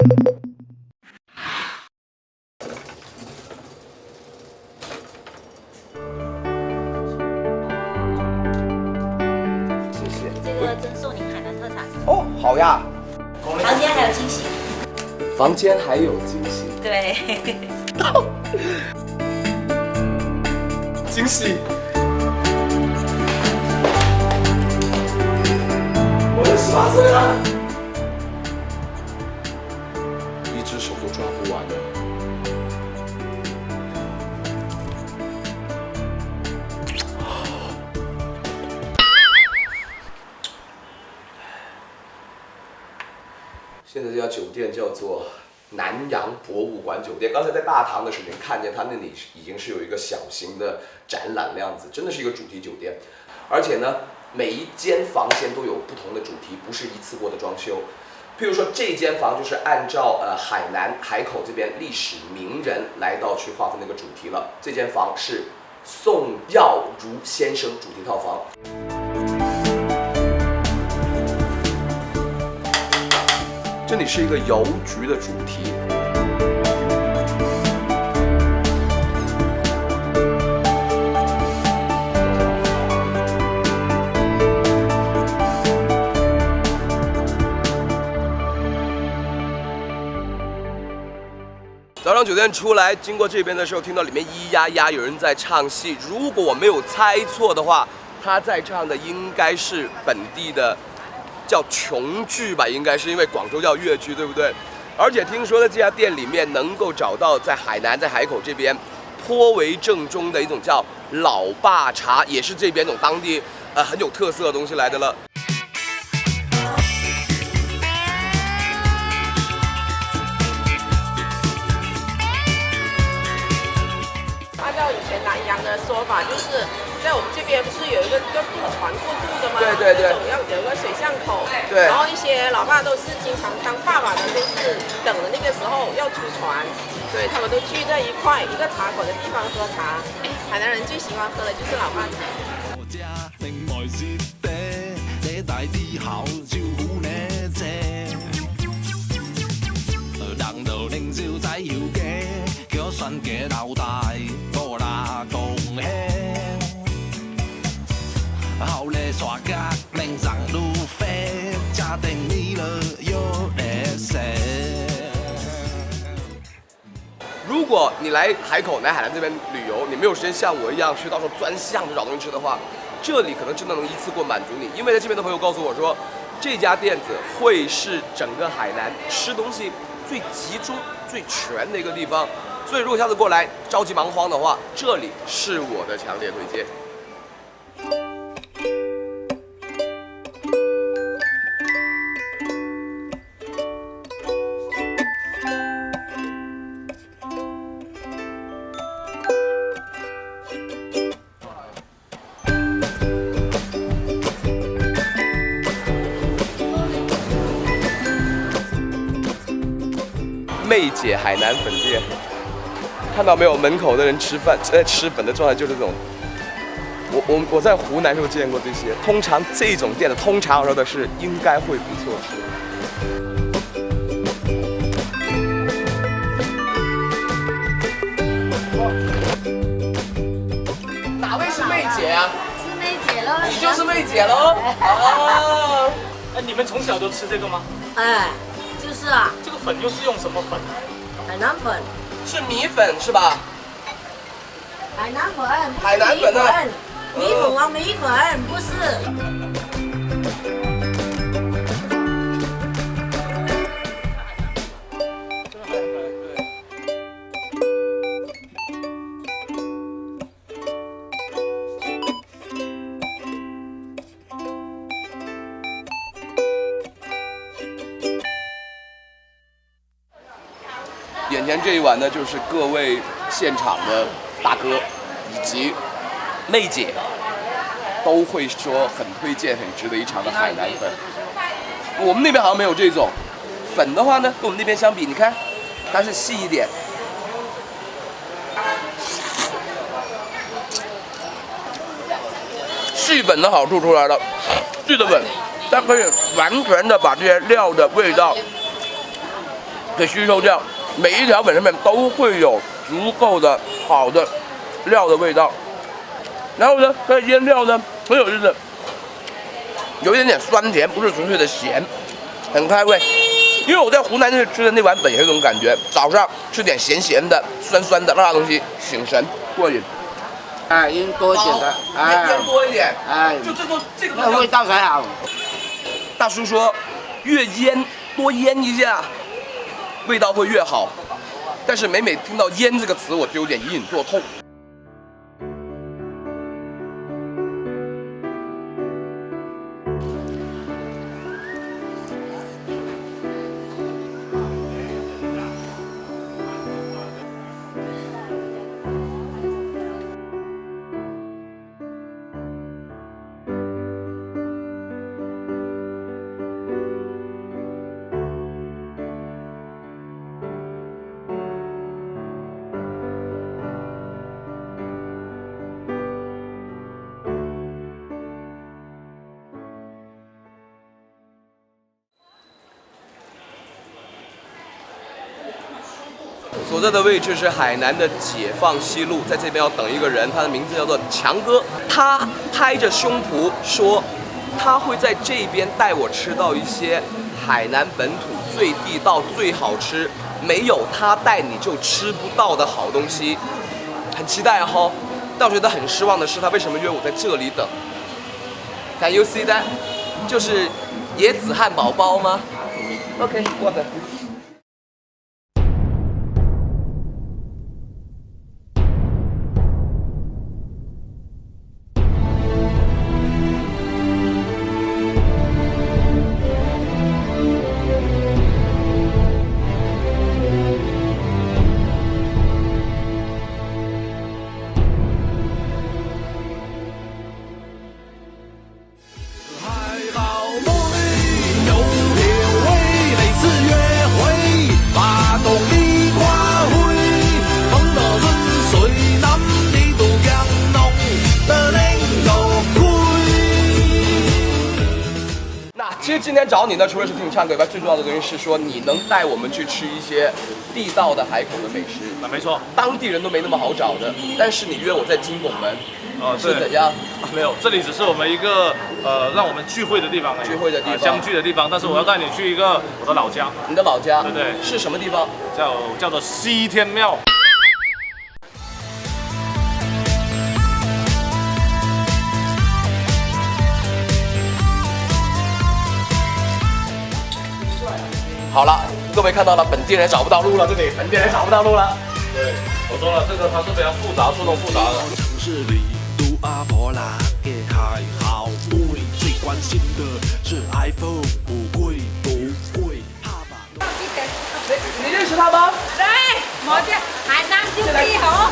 谢谢。这个赠送您海南特产。哦，好呀。房间还有惊喜。房间还有惊喜。对。惊喜。我的18岁了。一只手都抓不完了。现在这家酒店叫做南洋博物馆酒店。刚才在大堂的时候，您看见它那里已经是有一个小型的展览样子，真的是一个主题酒店。而且呢，每一间房间都有不同的主题，不是一次过的装修。譬如说这间房就是按照海南海口这边历史名人来到去划分那个主题了。这间房是宋耀如先生主题套房。这里是一个邮局的主题。早上酒店出来，经过这边的时候，听到里面咿呀呀有人在唱戏。如果我没有猜错的话，他在唱的应该是本地的。叫琼剧吧，应该是因为广州叫粤剧，对不对？而且听说在这家店里面能够找到在海南、在海口这边颇为正宗的一种叫老爸茶，也是这边种当地很有特色的东西来的了。按照以前南洋的说法，就是在我们这边不是有一个渡船过渡的吗？对对对。要有个水巷口。对。然后一些老爸都是经常当爸爸的，都是等着那个时候要出船，所以他们都聚在一块一个茶馆的地方喝茶。海南人最喜欢喝的就是老爸茶。如果你来海口、来海南这边旅游，你没有时间像我一样去到处钻巷子找东西吃的话，这里可能真的能一次过满足你。因为在这边的朋友告诉我说，这家店子会是整个海南吃东西最集中、最全的一个地方。所以如果下次过来着急忙慌的话，这里是我的强烈推荐。媚姐海南粉店，看到没有？门口的人吃饭在吃粉的状态就是这种。我在湖南时候见过这些，通常这种店的通常我说的是应该会不错吃。哪位是媚姐啊？是媚姐喽。你就是媚姐喽？哦。哎，你们从小都吃这个吗？哎。就是啊，这个粉又是用什么粉？海南粉，是米粉是吧？海南粉，海南粉啊，米粉啊，米粉不是。眼前这一碗呢，就是各位现场的大哥以及媚姐都会说很推荐、很值得一尝的海南粉。我们那边好像没有这种粉的话呢，跟我们那边相比，你看它是细一点。细粉的好处出来了，细的粉，它可以完全的把这些料的味道可以吸收掉，每一条粉上面都会有足够的好的料的味道。然后呢，它的腌料呢很有意思，有一点点酸甜，不是纯粹的咸，很开胃。因为我在湖南那吃的那碗粉也是这种感觉，早上吃点咸咸的、酸酸的辣的东西，醒神过瘾。哎，腌多一点的，哎，腌多一点，哎，就这个那味道才好。大叔说，越腌多腌一下，味道会越好。但是每听到腌这个词，我就有点隐隐作痛。所在的位置是海南的解放西路，在这边要等一个人，他的名字叫做强哥。他拍着胸脯说，他会在这边带我吃到一些海南本土最地道、最好吃，没有他带你就吃不到的好东西，很期待哈。但我觉得很失望的是，他为什么约我在这里等 ？Can you see that？ 就是椰子汉堡包吗 ？OK， 过的。其实今天找你呢，除了是听你唱歌以外，最重要的东西是说你能带我们去吃一些地道的海口的美食。那没错，当地人都没那么好找的，但是你约我在金拱门，是怎样？没有，这里只是我们一个让我们聚会的地方而已，聚会的地方，相聚的地方。但是我要带你去一个我的老家。你的老家？对对，是什么地方？叫做西天庙。好了，各位看到了，本地人找不到路了，这里本地人找不到路了。对，我说了，这个它是非常复杂，错综复杂的。城市里杜阿佛拉给还好贵，最关心的是 iPhone 贵不贵？你认识他吗？对，我叫海南兄弟好。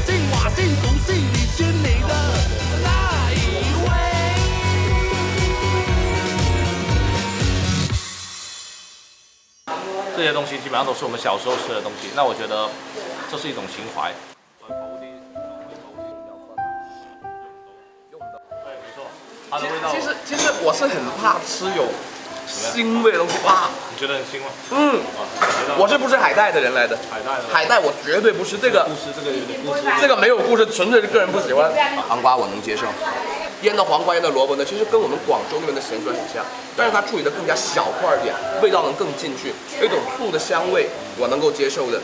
这瓦这不是你心里的那一位。这些东西基本上都是我们小时候吃的东西，那我觉得这是一种情怀。对，没错，它的味道。其实我是很怕吃有腥味的东西啊。你觉得很腥吗？嗯，我是不是海带的人来的？海带的。海带我绝对不是这个。故事这个有点故事。这个没有故事，纯粹是个人不喜欢。黄瓜我能接受，腌的黄瓜、腌的萝卜呢，其实跟我们广州那边的咸酸很像，但是它处理的更加小块一点，味道能更进去，有一种醋的香味，我能够接受的。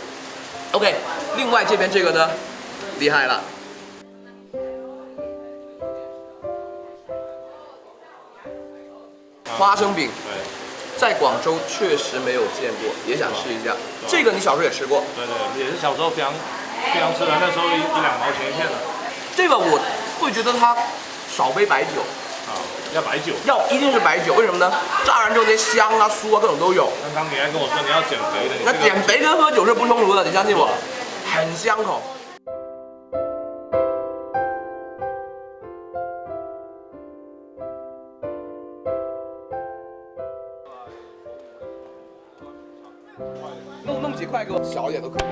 OK， 另外这边这个呢，厉害了。花生饼，在广州确实没有见过，也想试一下。这个你小时候也吃过？对对，也是小时候非常吃的，那时候1、2毛钱一片的。这个我会觉得它少杯白酒。要白酒，一定是白酒，为什么呢？炸完之后那些香啊、酥啊各种都有。刚刚你还跟我说你要减肥的，那减肥跟喝酒是不冲突的，你相信我，很香口。弄几块给我，小一点都可以。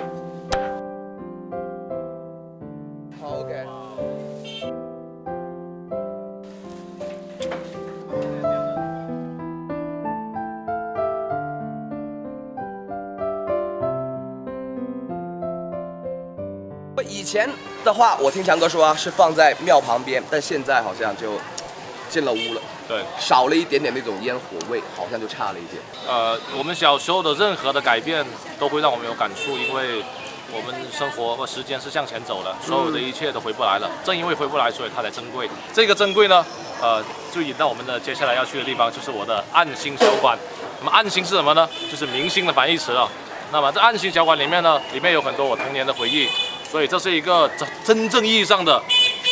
好 ，OK。以前的话，我听强哥说啊，是放在庙旁边，但现在好像就进了屋了。对，少了一点点那种烟火味，好像就差了一点。我们小时候的任何的改变都会让我们有感触，因为我们生活和时间是向前走的，所有的一切都回不来了。正因为回不来，所以它才珍贵。这个珍贵呢，就引到我们的接下来要去的地方，就是我的暗星小馆。那么暗星是什么呢？就是明星的反义词啊。那么这暗星小馆里面呢，里面有很多我童年的回忆，所以这是一个真正意义上的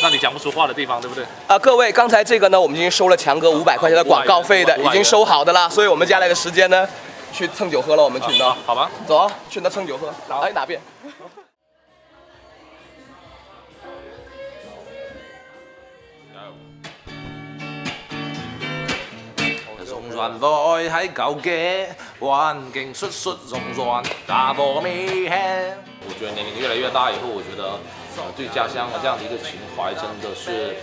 让你讲不出话的地方，对不对？各位，刚才这个呢，我们已经收了强哥500块钱的广告费的，已经收好的啦。所以我们接下来的时间呢，去蹭酒喝了。我们去那，好吧，走啊，去那蹭酒喝。哎，哪边？船在喺舊嘅環境xuất xuất融融打破未輕。我覺得年齡越來越大以後，我覺得對家鄉的這樣的一個情懷真的是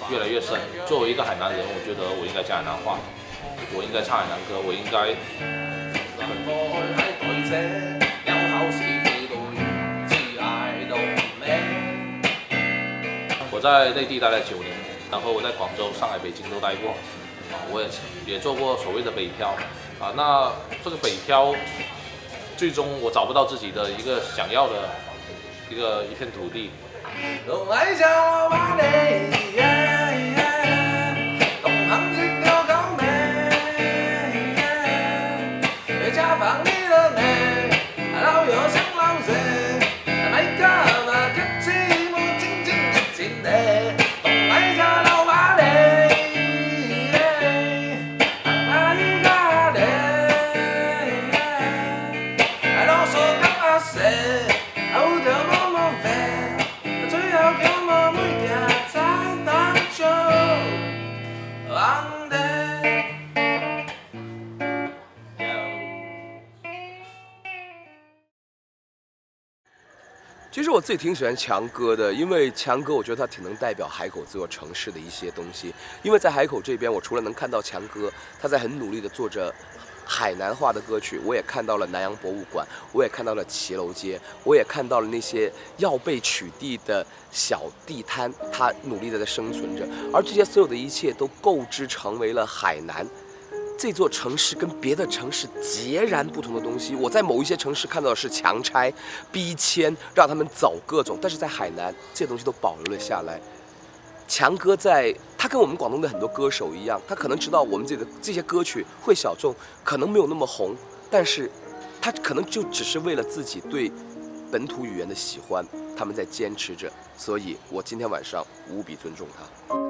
越來越深。作為一個海南人，我覺得我應該講海南話，我應該唱海南歌，我應該。我在內地待了9年，然後我在廣州、上海、北京都待過。我也做過所謂的北漂，那這個北漂，最終我找不到自己的一個想要的一片土地。其实我自己挺喜欢强哥的，因为强哥我觉得他挺能代表海口这座城市的一些东西。因为在海口这边，我除了能看到强哥他在很努力的做着海南话的歌曲，我也看到了南洋博物馆，我也看到了骑楼街，我也看到了那些要被取缔的小地摊，他努力的在生存着。而这些所有的一切都构织成为了海南这座城市跟别的城市截然不同的东西。我在某一些城市看到的是强拆、逼迁，让他们走各种，但是在海南这些东西都保留了下来。强哥他跟我们广东的很多歌手一样，他可能知道我们这些歌曲会小众，可能没有那么红，但是他可能就只是为了自己对本土语言的喜欢，他们在坚持着。所以我今天晚上无比尊重他。